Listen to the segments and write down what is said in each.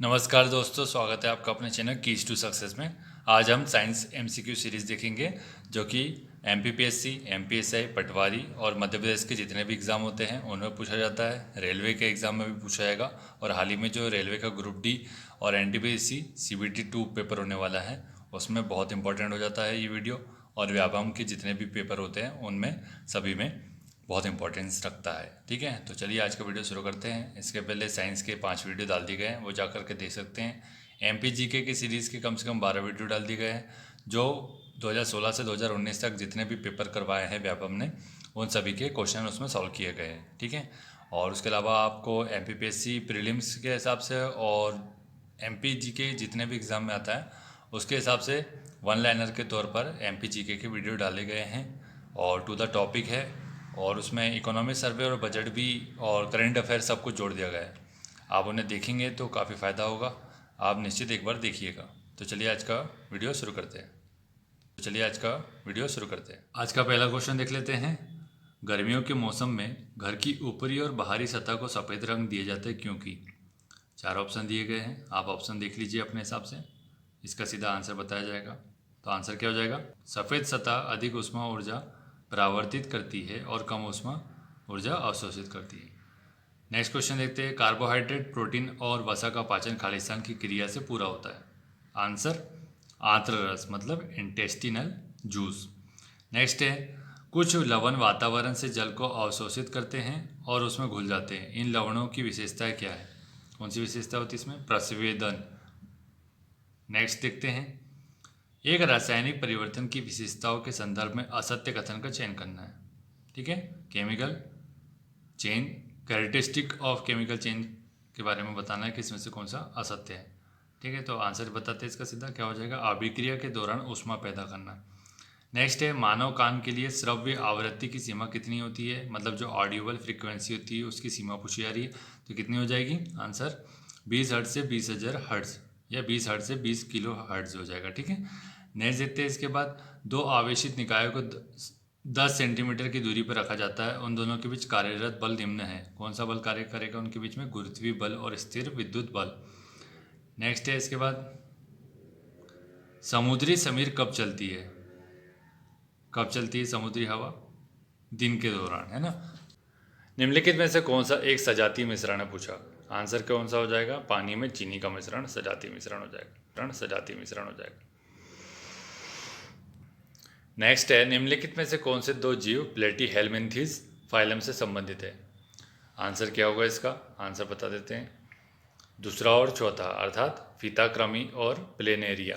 नमस्कार दोस्तों, स्वागत है आपका अपने चैनल कीज टू सक्सेस में। आज हम साइंस एमसीक्यू सीरीज़ देखेंगे जो कि एमपीपीएससी, एमपीएसआई, पटवारी और मध्य प्रदेश के जितने भी एग्ज़ाम होते हैं उनमें पूछा जाता है। रेलवे के एग्ज़ाम में भी पूछा जाएगा और हाल ही में जो रेलवे का ग्रुप डी और एनटीपीसी सीबीटी 2 पेपर होने वाला है उसमें बहुत इंपॉर्टेंट हो जाता है ये वीडियो। और व्यापम के जितने भी पेपर होते हैं उनमें सभी में बहुत इंपॉर्टेंस रखता है। ठीक है, तो चलिए आज का वीडियो शुरू करते हैं। इसके पहले साइंस के 5 वीडियो डाल दिए गए हैं, वो जा करके देख सकते हैं। एमपीजीके की सीरीज़ के कम से कम 12 वीडियो डाल दिए गए हैं जो 2016 से 2019 तक जितने भी पेपर करवाए हैं व्यापम ने उन सभी के क्वेश्चन उसमें सॉल्व किए गए हैं। ठीक है, और उसके अलावा आपको एमपीपीएससी प्रीलिम्स के हिसाब से और एमपीजीके जितने भी एग्ज़ाम में आता है उसके हिसाब से वन लाइनर के तौर पर एमपीजीके के वीडियो डाले गए हैं और टू द टॉपिक है। और उसमें इकोनॉमिक सर्वे और बजट भी और करंट अफेयर सब कुछ जोड़ दिया गया है। आप उन्हें देखेंगे तो काफ़ी फ़ायदा होगा, आप निश्चित एक बार देखिएगा। तो चलिए आज का वीडियो शुरू करते हैं। आज का पहला क्वेश्चन देख लेते हैं। गर्मियों के मौसम में घर की ऊपरी और बाहरी सतह को सफ़ेद रंग दिए जाते हैं क्योंकि? 4 ऑप्शन दिए गए हैं, आप ऑप्शन देख लीजिए अपने हिसाब से, इसका सीधा आंसर बताया जाएगा। तो आंसर क्या हो जाएगा? सफ़ेद सतह अधिक ऊष्मा ऊर्जा परावर्तित करती है और कम ऊष्मा ऊर्जा अवशोषित करती है। नेक्स्ट क्वेश्चन देखते हैं। कार्बोहाइड्रेट, प्रोटीन और वसा का पाचन खालिस्तान की क्रिया से पूरा होता है। आंसर आंत्र रस मतलब इंटेस्टिनल जूस। नेक्स्ट है, कुछ लवण वातावरण से जल को अवशोषित करते हैं और उसमें घुल जाते हैं। इन लवणों की विशेषताएं क्या है? कौन सी विशेषता होती है इसमें? प्रस्वेदन। नेक्स्ट देखते हैं, एक रासायनिक परिवर्तन की विशेषताओं के संदर्भ में असत्य कथन का चयन करना है। ठीक है, chemical chain, characteristic of chemical chain के बारे में बताना है कि इसमें से कौन सा असत्य है। ठीक है, तो आंसर बताते हैं इसका सीधा क्या हो जाएगा? अभिक्रिया के दौरान ऊष्मा पैदा करना। नेक्स्ट है, मानव कान के लिए श्रव्य आवृत्ति की सीमा कितनी होती है? मतलब जो ऑडियोबल फ्रीक्वेंसी होती है उसकी सीमा पूछी जा रही है, तो कितनी हो जाएगी? आंसर 20 हर्ट्ज से 20,000 हर्ट्ज या 20 हर्ट्ज से 20 किलो हर्ट्ज हो जाएगा। ठीक है, नेक्स्ट देखते हैं। इसके बाद दो आवेशित निकायों को 10 सेंटीमीटर की दूरी पर रखा जाता है, उन दोनों के बीच कार्यरत बल निम्न है। कौन सा बल कार्य करेगा उनके बीच में? गुरुत्वीय बल और स्थिर विद्युत बल। नेक्स्ट है इसके बाद, समुद्री समीर कब चलती है? कब चलती है समुद्री हवा? दिन के दौरान, है ना। निम्नलिखित में से कौन सा एक सजातीय मिश्रण है पूछा। आंसर कौन सा हो जाएगा? पानी में चीनी का मिश्रण सजातीय मिश्रण हो जाएगा। नेक्स्ट है, निम्नलिखित में से कौन से दो जीव प्लेटीहेल्मिन्थेस फाइलम से संबंधित है? आंसर क्या होगा इसका? आंसर बता देते हैं, दूसरा और चौथा, अर्थात फीताक्रमी और प्लेनेरिया।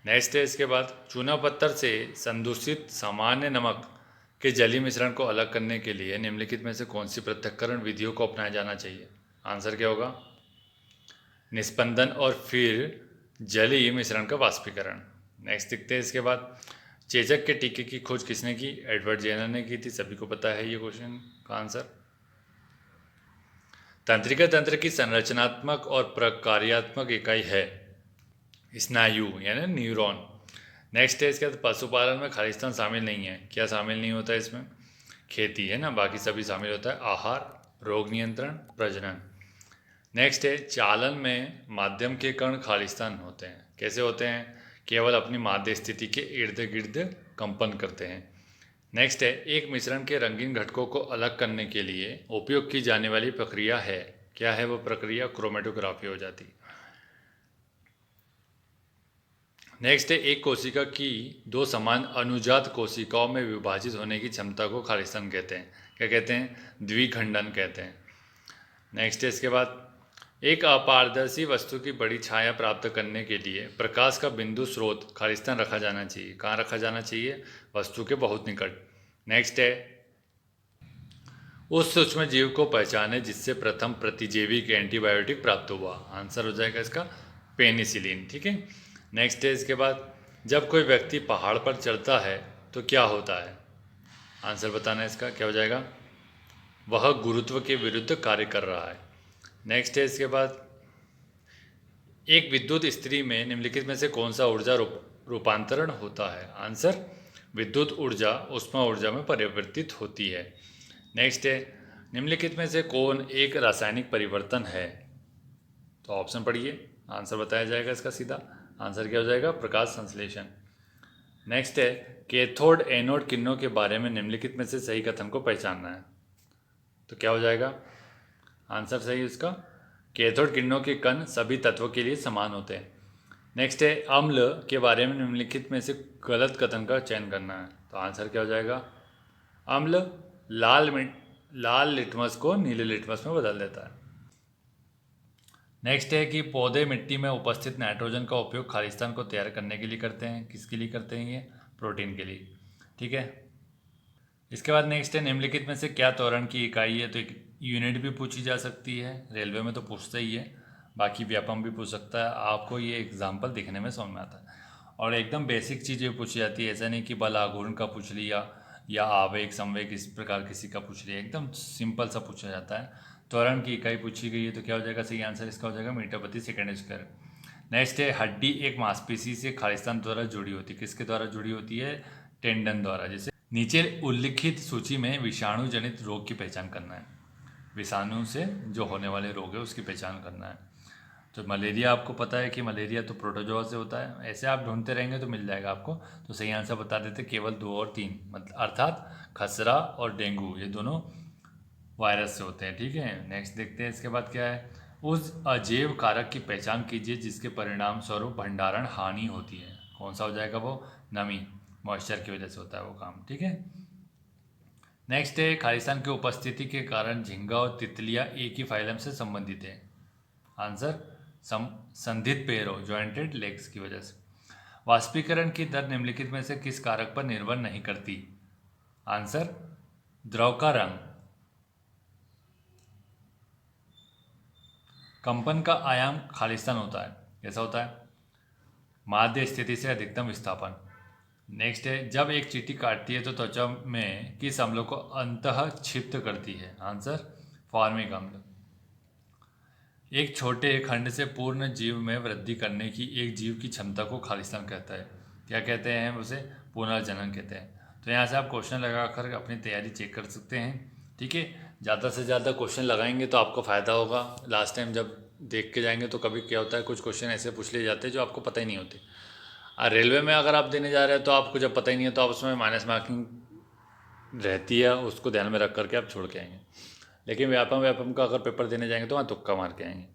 नेक्स्ट है इसके बाद, चूना पत्थर से संदूषित सामान्य नमक के जलीय मिश्रण को अलग करने के लिए निम्नलिखित में से कौन सी पृथक्करण विधियों को अपनाया जाना चाहिए? आंसर क्या होगा? निस्पंदन और फिर जलीय मिश्रण का वाष्पीकरण। नेक्स्ट देखते हैं इसके बाद, चेचक के टीके की खोज किसने की? एडवर्ड जेनर ने की थी, सभी को पता है ये क्वेश्चन का आंसर। तंत्रिका तंत्र की संरचनात्मक और प्रकार्यात्मक इकाई है स्नायु यानी न्यूरॉन। नेक्स्ट है इसके बाद, पशुपालन में खालिस्तान शामिल नहीं है। क्या शामिल नहीं होता है इसमें? खेती, है ना, बाकी सभी शामिल होता है। आहार, रोग नियंत्रण, प्रजनन। नेक्स्ट है, चालन में माध्यम के कण खालिस्तान होते हैं। कैसे होते हैं? केवल अपनी माध्य स्थिति के इर्द गिर्द कंपन करते हैं। नेक्स्ट है, एक मिश्रण के रंगीन घटकों को अलग करने के लिए उपयोग की जाने वाली प्रक्रिया है। क्या है वो प्रक्रिया? क्रोमेटोग्राफी हो जाती। नेक्स्ट है, एक कोशिका की दो समान अनुजात कोशिकाओं में विभाजित होने की क्षमता को खालिस्तान कहते हैं। क्या कहते हैं? द्विखंडन कहते हैं। नेक्स्ट है इसके बाद, एक अपारदर्शी वस्तु की बड़ी छाया प्राप्त करने के लिए प्रकाश का बिंदु स्रोत खालिस्तान रखा जाना चाहिए। कहाँ रखा जाना चाहिए? वस्तु के बहुत निकट। नेक्स्ट है, उस सूक्ष्म जीव को पहचाने जिससे प्रथम प्रतिजैविक एंटीबायोटिक प्राप्त हुआ। आंसर हो जाएगा इसका पेनिसिलिन। ठीक है, नेक्स्ट है इसके बाद, जब कोई व्यक्ति पहाड़ पर चढ़ता है तो क्या होता है? आंसर बताना है इसका, क्या हो जाएगा? वह गुरुत्व के विरुद्ध कार्य कर रहा है। नेक्स्ट है इसके बाद, एक विद्युत इस्त्री में निम्नलिखित में से कौन सा ऊर्जा रूपांतरण होता है? आंसर विद्युत ऊर्जा उष्मा ऊर्जा में परिवर्तित होती है। नेक्स्ट है, निम्नलिखित में से कौन एक रासायनिक परिवर्तन है? तो ऑप्शन पढ़िए, आंसर बताया जाएगा इसका सीधा। आंसर क्या हो जाएगा? प्रकाश संश्लेषण। नेक्स्ट है, कैथोड एनोड किरणों के बारे में निम्नलिखित में से सही कथन को पहचानना है। तो क्या हो जाएगा आंसर सही इसका? कैथोड किरणों के कण सभी तत्वों के लिए समान होते हैं। नेक्स्ट है, अम्ल के बारे में निम्नलिखित में से गलत कथन का चयन करना है। तो आंसर क्या हो जाएगा? अम्ल लाल लिटमस को नीले लिटमस में बदल देता है। नेक्स्ट है कि पौधे मिट्टी में उपस्थित नाइट्रोजन का उपयोग खालिस्तान को तैयार करने के लिए करते हैं। किसके लिए करते हैं? ये प्रोटीन के लिए। ठीक है, इसके बाद नेक्स्ट है, निम्नलिखित में से क्या त्वरण की इकाई है? तो एक यूनिट भी पूछी जा सकती है, रेलवे में तो पूछता ही है, बाकी व्यापम भी पूछ सकता है। आपको ये एग्जाम्पल दिखने में समझ में आता है। और एकदम बेसिक चीज़ें पूछी जाती है, ऐसा नहीं कि बल आघूर्ण का पूछ लिया या आवेग संवेग इस प्रकार किसी का पूछ लिया, एकदम सिंपल सा पूछा जाता है। त्वरण की इकाई पूछी गई है, तो क्या हो जाएगा सही आंसर इसका? हो जाएगा मीटर प्रति सेकेंड स्क्वायर। नेक्स्ट है, हड्डी एक मांसपेशी से खालिस्तान द्वारा जुड़ी होती है। किसके द्वारा जुड़ी होती है? टेंडन द्वारा। जैसे नीचे उल्लिखित सूची में विषाणु जनित रोग की पहचान करना है। विषाणु से जो होने वाले रोग है उसकी पहचान करना है। तो मलेरिया आपको पता है कि मलेरिया तो प्रोटोजोआ से होता है, ऐसे आप ढूंढते रहेंगे तो मिल जाएगा आपको। तो सही आंसर बता देते केवल 2 और 3, मतलब अर्थात खसरा और डेंगू, ये दोनों वायरस से होते हैं। ठीक है, नेक्स्ट देखते हैं इसके बाद क्या है। उस अजैव कारक की पहचान कीजिए जिसके परिणाम स्वरूप भंडारण हानि होती है। कौन सा हो जाएगा वो? नमी, मॉइस्चर की वजह से होता है वो काम। ठीक है, नेक्स्ट है, खालिस्तान की उपस्थिति के कारण झींगा और तितलियां एक ही फाइलम से संबंधित है। आंसर संधित पैरों, ज्वाइंटेड लेग्स की वजह से। वाष्पीकरण की दर निम्नलिखित में से किस कारक पर निर्भर नहीं करती? आंसर द्रव का रंग। कंपन का आयाम खालिस्तान होता है, कैसा होता है? माध्य स्थिति से अधिकतम विस्थापन। नेक्स्ट है, जब एक चींटी काटती है तो त्वचा में किस अम्ल को अंतः क्षिप्त करती है? आंसर फॉर्मिक अम्ल। एक छोटे खंड से पूर्ण जीव में वृद्धि करने की एक जीव की क्षमता को खालिस्तान कहता है। क्या कहते हैं उसे? पुनर्जनन कहते हैं। तो यहाँ से आप क्वेश्चन लगाकर अपनी तैयारी चेक कर सकते हैं। ठीक है, ज़्यादा से ज़्यादा क्वेश्चन लगाएंगे तो आपको फ़ायदा होगा। लास्ट टाइम जब देख के जाएंगे तो कभी क्या होता है, कुछ क्वेश्चन ऐसे पूछ लिए जाते हैं जो आपको पता ही नहीं होते। और रेलवे में अगर आप देने जा रहे हैं तो आपको जब पता ही नहीं है तो आप उसमें माइनस मार्किंग रहती है, उसको ध्यान में रख करके आप छोड़ के आएंगे। लेकिन व्यापम का अगर पेपर देने जाएंगे तो वहाँ तुक्का मार के आएंगे।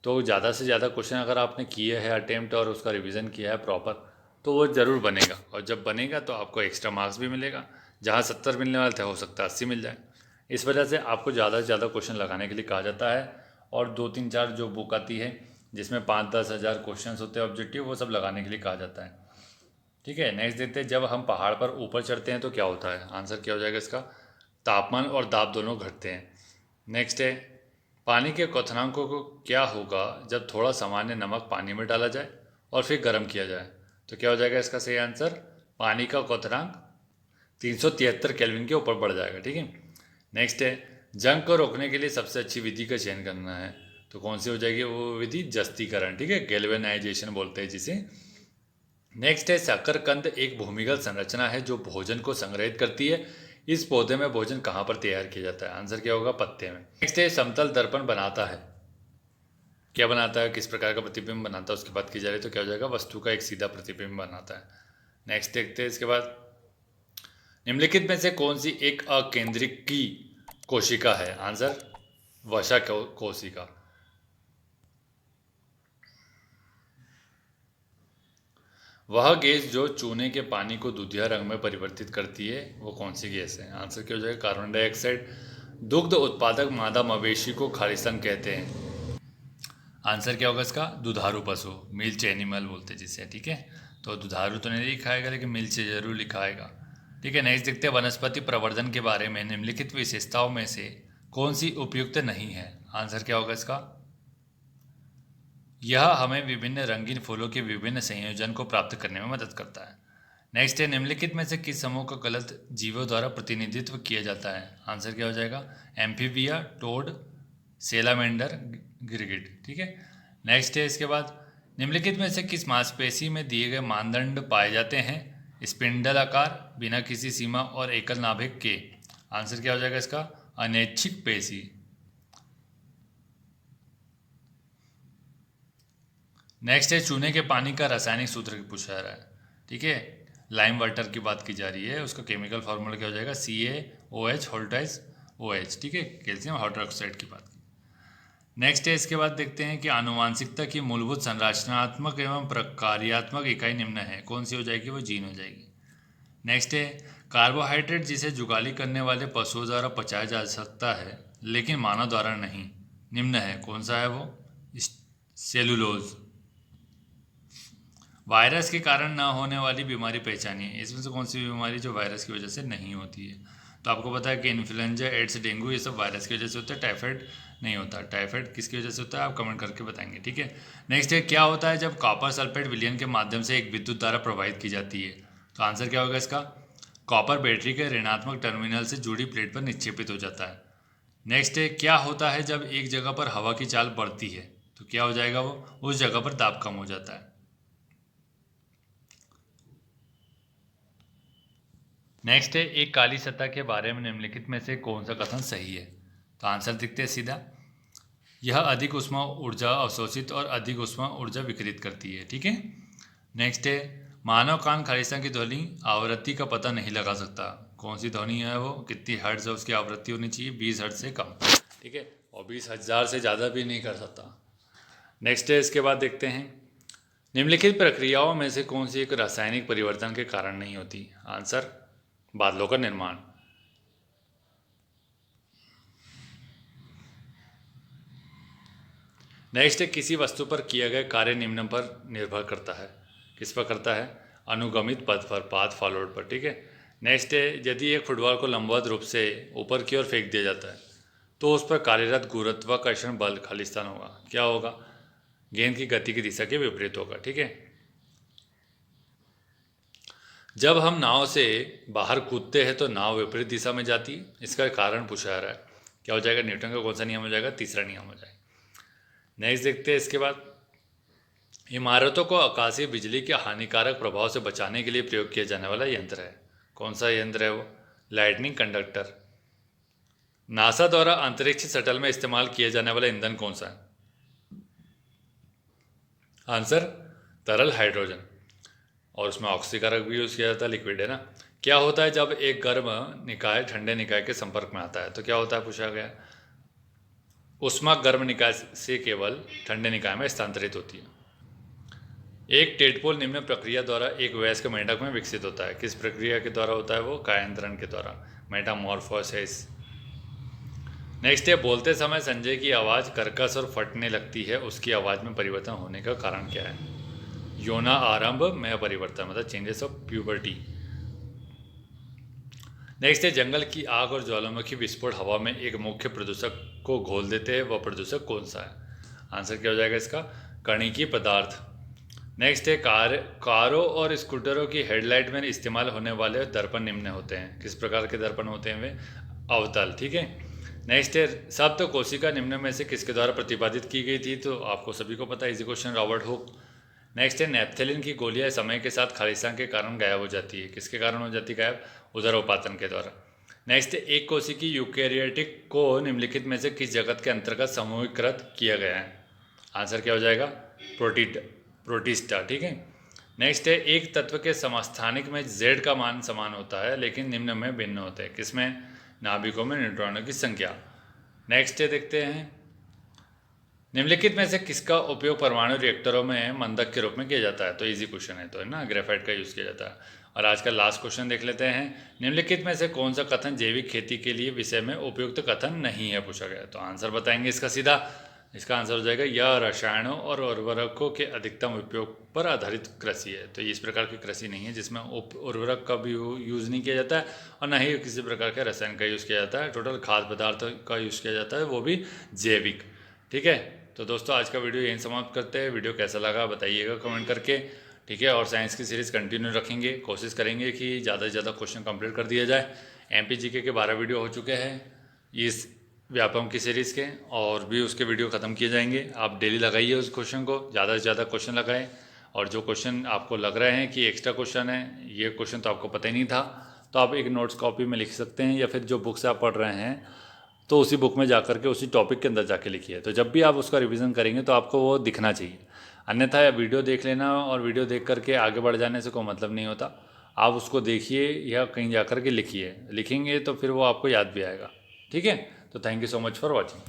तो ज़्यादा से ज़्यादा क्वेश्चन अगर आपने किए हैं अटेम्प्ट और उसका रिवीजन किया है प्रॉपर, तो वो ज़रूर बनेगा। और जब बनेगा तो आपको एक्स्ट्रा मार्क्स भी मिलेगा। जहाँ 70 मिलने वाले थे हो सकता है 80 मिल जाए। इस वजह से आपको ज़्यादा से ज़्यादा क्वेश्चन लगाने के लिए कहा जाता है। और 2-3-4 जो बुक आती है जिसमें 5-10 हज़ार क्वेश्चन होते हैं ऑब्जेक्टिव, वो सब लगाने के लिए कहा जाता है। ठीक है, नेक्स्ट देखते हैं, जब हम पहाड़ पर ऊपर चढ़ते हैं तो क्या होता है? आंसर क्या हो जाएगा इसका? तापमान और दाब दोनों घटते हैं। नेक्स्ट है, पानी के क्वथनांकों को क्या होगा जब थोड़ा सामान्य नमक पानी में डाला जाए और फिर गर्म किया जाए? तो क्या हो जाएगा इसका सही आंसर? पानी का क्वथनांक 373 केल्विन के ऊपर बढ़ जाएगा। ठीक है, नेक्स्ट है, जंग को रोकने के लिए सबसे अच्छी विधि का चयन करना है। तो कौन सी हो जाएगी वो विधि? जस्तीकरण। ठीक है, गैल्वेनाइजेशन बोलते हैं जिसे। नेक्स्ट है, शकरकंद एक भूमिगत संरचना है जो भोजन को संग्रहित करती है। इस पौधे में भोजन कहाँ पर तैयार किया जाता है? आंसर क्या होगा? पत्ते में। नेक्स्ट है, समतल दर्पण बनाता है, क्या बनाता है, किस प्रकार का प्रतिबिंब बनाता है उसकी बात की जा रही है। तो क्या हो जाएगा? वस्तु का एक सीधा प्रतिबिंब बनाता है। नेक्स्ट देखते हैं इसके बाद, निम्नलिखित में से कौन सी एक अकेंद्रिकी कोशिका है? आंसर वसा कोशिका। वह गैस जो चूने के पानी को दूधिया रंग में परिवर्तित करती है वो कौन सी गैस है? आंसर क्या हो जाएगा? Carbon dioxide. दुग्ध उत्पादक मादा मवेशी को खालिस्तान कहते हैं। आंसर क्या होगा इसका? दुधारू पशु, मिल्च एनिमल बोलते हैं जिसे। ठीक है, तो दुधारू तो नहीं लिखाएगा लेकिन मिल्च जरूर लिखाएगा। ठीक है, नेक्स्ट देखते हैं, वनस्पति प्रवर्धन के बारे में निम्नलिखित विशेषताओं में से कौन सी उपयुक्त नहीं है? आंसर क्या होगा इसका? यह हमें विभिन्न रंगीन फूलों के विभिन्न संयोजन को प्राप्त करने में मदद करता है। नेक्स्ट है, निम्नलिखित में से किस समूह का गलत जीवों द्वारा प्रतिनिधित्व किया जाता है? आंसर क्या हो जाएगा? एम्फीबिया, टोड, सेलामेंडर, गिरगिट। ठीक है, नेक्स्ट है इसके बाद, निम्नलिखित में से किस मांसपेशी में दिए गए मानदंड पाए जाते हैं? स्पिंडल आकार, बिना किसी सीमा और एकल नाभिक के। आंसर क्या हो जाएगा इसका? अनैच्छिक पेशी। नेक्स्ट है चूने के पानी का रासायनिक सूत्र पूछा जा रहा है, ठीक है। लाइम वाटर की बात की जा रही है, उसका केमिकल फार्मूला क्या हो जाएगा, CaOH होल्टाइज OH, ठीक है, कैल्शियम हाइड्रोक्साइड की बात की। नेक्स्ट है इसके बाद देखते हैं कि आनुवांशिकता की मूलभूत संरचनात्मक एवं प्रकार्यात्मक इकाई निम्न है, कौन सी हो जाएगी, वो जीन हो जाएगी। नेक्स्ट है कार्बोहाइड्रेट जिसे जुगाली करने वाले पशुओं द्वारा पचाया जा सकता है लेकिन मानव द्वारा नहीं, निम्न है, कौन सा है वो, सेलुलोज। वायरस के कारण न होने वाली बीमारी पहचानिए, इसमें से कौन सी बीमारी जो वायरस की वजह से नहीं होती है। तो आपको पता है कि इन्फ्लुएंजा, एड्स, डेंगू ये सब वायरस की वजह से होता है, टाइफाइड नहीं होता। टाइफाइड किसकी वजह से होता है, आप कमेंट करके बताएंगे, ठीक है। नेक्स्ट है क्या होता है जब कॉपर सल्फेट विलयन के माध्यम से एक विद्युत धारा प्रवाहित की जाती है। तो आंसर क्या होगा इसका, कॉपर बैटरी के ऋणात्मक टर्मिनल से जुड़ी प्लेट पर निक्षेपित हो जाता है। नेक्स्ट है क्या होता है जब एक जगह पर हवा की चाल बढ़ती है, तो क्या हो जाएगा वो, उस जगह पर दाब कम हो जाता है। नेक्स्ट है एक काली सतह के बारे में निम्नलिखित में से कौन सा कथन सही है। तो आंसर दिखते हैं सीधा, यह अधिक ऊष्मा ऊर्जा अवशोषित और अधिक ऊष्मा ऊर्जा विकिरित करती है, ठीक है। नेक्स्ट है मानव कान खालिस्तान की ध्वनि आवृत्ति का पता नहीं लगा सकता, कौन सी ध्वनि है वो, कितनी हर्ट्ज है उसकी आवृत्ति होनी चाहिए, 20 हर्ट्ज से कम, ठीक है, और 20,000 से ज़्यादा भी नहीं कर सकता। नेक्स्ट है इसके बाद देखते हैं निम्नलिखित प्रक्रियाओं में से कौन सी एक रासायनिक परिवर्तन के कारण नहीं होती। आंसर बादलों का निर्माण। नेक्स्ट है किसी वस्तु पर किया गया कार्य निम्न पर निर्भर करता है, किस पर करता है, अनुगमित पथ पर, पाथ फॉलोड पर, ठीक है। नेक्स्ट है यदि एक फुटबॉल को लंबवत रूप से ऊपर की ओर फेंक दिया जाता है तो उस पर कार्यरत गुरुत्वाकर्षण बल खालिस्तान होगा, क्या होगा, गेंद की गति की दिशा के विपरीत होगा, ठीक है। जब हम नाव से बाहर कूदते हैं तो नाव विपरीत दिशा में जाती है, इसका कारण पूछा जा रहा है, क्या हो जाएगा, न्यूटन का कौन सा नियम हो जाएगा, तीसरा नियम हो जाएगा। नेक्स्ट देखते हैं इसके बाद इमारतों को आकाशीय बिजली के हानिकारक प्रभाव से बचाने के लिए प्रयोग किया जाने वाला यंत्र है, कौन सा यंत्र है वो, लाइटनिंग कंडक्टर। नासा द्वारा अंतरिक्ष शटल में इस्तेमाल किया जाने वाला ईंधन कौन सा है, आंसर तरल हाइड्रोजन, और उसमें ऑक्सीकारक भी यूज़ किया जाता है, लिक्विड है ना। क्या होता है जब एक गर्म निकाय ठंडे निकाय के संपर्क में आता है, तो क्या होता है पूछा गया, ऊष्मा गर्म निकाय से केवल ठंडे निकाय में स्थानांतरित होती है। एक टेडपोल निम्न प्रक्रिया द्वारा एक वयस्क मेंढक में विकसित होता है, किस प्रक्रिया के द्वारा होता है वो, कायांतरण के द्वारा, मेटामॉर्फोसिस। नेक्स्ट है बोलते समय संजय की आवाज़ कर्कश और फटने लगती है, उसकी आवाज़ में परिवर्तन होने का कारण क्या है, यौना आरंभ में परिवर्तन, मतलब चेंजेस ऑफ प्यूबर्टी। नेक्स्ट है जंगल की आग और ज्वालामुखी विस्फोट हवा में एक मुख्य प्रदूषक को घोल देते हैं, वह प्रदूषक कौन सा है, आंसर क्या हो जाएगा इसका, कणिकीय पदार्थ। नेक्स्ट है कारों और स्कूटरों की हेडलाइट में इस्तेमाल होने वाले दर्पण निम्न होते हैं, किस प्रकार के दर्पण होते हैं वे, अवतल, ठीक है। नेक्स्ट है सप्त कोशिका निम्न में से किसके द्वारा प्रतिपादित की गई थी, तो आपको सभी को पता है, easy question, Robert Hooke. Next है नेप्थेलिन की गोलियां समय के साथ खालिस्तान के कारण गायब हो जाती है, किसके कारण हो जाती है गायब, उदरोपातन के द्वारा। नेक्स्ट है एक कोशिकी यूकैरियोटिक को निम्नलिखित में से किस जगत के अंतर्गत समूहीकृत किया गया है, आंसर क्या हो जाएगा, प्रोटिस्टा, ठीक है। नेक्स्ट है एक तत्व के समस्थानिक में Z का मान समान होता है लेकिन निम्न में भिन्न होते हैं, किसमें, नाभिकों में न्यूट्रॉनों की संख्या। नेक्स्ट है देखते हैं निम्नलिखित में से किसका उपयोग परमाणु रिएक्टरों में मंदक के रूप में किया जाता है, तो इजी क्वेश्चन है, तो है ना, ग्रेफाइट का यूज़ किया जाता है। और आज का लास्ट क्वेश्चन देख लेते हैं, निम्नलिखित में से कौन सा कथन जैविक खेती के लिए विषय में उपयुक्त कथन नहीं है पूछा गया, तो आंसर बताएंगे इसका सीधा, इसका आंसर हो जाएगा यह रसायनों और उर्वरकों के अधिकतम उपयोग पर आधारित कृषि है। तो इस प्रकार की कृषि नहीं है जिसमें उर्वरक का भी यूज़ नहीं किया जाता है और ना ही किसी प्रकार के रसायन का यूज़ किया जाता है, टोटल खाद्य पदार्थ का यूज़ किया जाता है, वो भी जैविक, ठीक है। तो दोस्तों आज का वीडियो यहीं समाप्त करते हैं, वीडियो कैसा लगा बताइएगा कमेंट करके, ठीक है। और साइंस की सीरीज़ कंटिन्यू रखेंगे, कोशिश करेंगे कि ज़्यादा से ज़्यादा क्वेश्चन कंप्लीट कर दिया जाए। MPGK के 12 वीडियो हो चुके हैं इस व्यापम की सीरीज़ के, और भी उसके वीडियो ख़त्म किए जाएंगे। आप डेली लगाइए उस क्वेश्चन को, ज़्यादा से ज़्यादा क्वेश्चन लगाएं, और जो क्वेश्चन आपको लग रहे हैं कि एक्स्ट्रा क्वेश्चन है, ये क्वेश्चन तो आपको पता ही नहीं था, तो आप एक नोट्स कॉपी में लिख सकते हैं, या फिर जो बुक से आप पढ़ रहे हैं तो उसी बुक में जा कर के उसी टॉपिक के अंदर जाके लिखिए, तो जब भी आप उसका रिवीजन करेंगे तो आपको वो दिखना चाहिए। अन्यथा वीडियो देख लेना और वीडियो देख करके आगे बढ़ जाने से कोई मतलब नहीं होता। आप उसको देखिए या कहीं जा कर के लिखिए, लिखेंगे तो फिर वो आपको याद भी आएगा। ठीक है, तो thank you so much for watching.